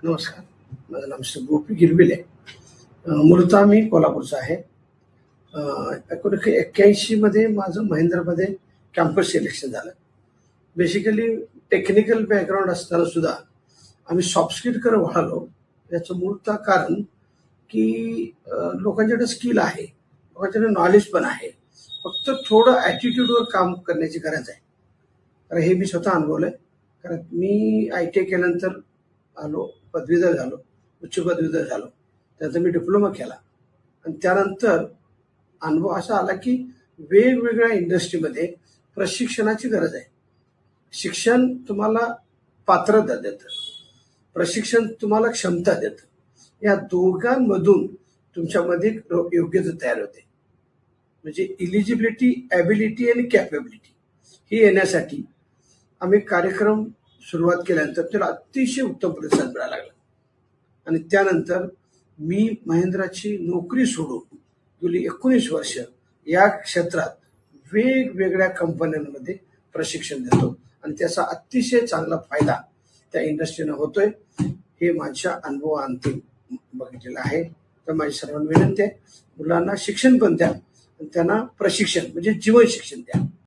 नमस्कार. माझं नाव मिस्टर गोपी गिरबिले. मूळतः मी कोल्हापूरचा आहे. 1981 मध्ये माझं महिंद्रामध्ये कॅम्पस सिलेक्शन झालं. बेसिकली टेक्निकल बॅकग्राऊंड असताना सुद्धा आम्ही सॉफ्ट स्किलकडे वळालो. याचं मूळतः कारण की लोकांच्याकडे स्किल आहे, लोकांच्याकडे नॉलेज पण आहे, फक्त थोडं ॲटिट्यूडवर काम करण्याची गरज आहे. तर हे मी स्वतः अनुभवलं आहे. कारण मी ITI केल्यानंतर आलो, पदवीधर झालो, उच्च पदवीधर झालो. त्यानंतर मी डिप्लोमा केला आणि त्यानंतर अनुभव असा आला की वेगवेगळ्या इंडस्ट्रीमध्ये प्रशिक्षणाची गरज आहे. शिक्षण तुम्हाला पात्रता देतं, प्रशिक्षण तुम्हाला क्षमता देतं. या दोघांमधून तुमच्यामध्ये योग्यता तयार होते. म्हणजे इलिजिबिलिटी, ॲबिलिटी आणि कॅपेबिलिटी ही येण्यासाठी आम्ही कार्यक्रम सुरुवात केल्यानंतर त्याला अतिशय उत्तम प्रतिसाद मिळायला लागला आणि त्यानंतर मी महिंद्राची नोकरी सोडून गेली 19 वर्ष या क्षेत्रात वेगवेगळ्या कंपन्यांमध्ये प्रशिक्षण देतो आणि त्याचा अतिशय चांगला फायदा त्या इंडस्ट्रीनं होतोय. हे माझ्या अनुभवाअंती बघितलेलं आहे. तर माझी सर्वांना विनंती आहे, मुलांना शिक्षण पण द्या आणि त्यांना प्रशिक्षण म्हणजे जीवन शिक्षण द्या.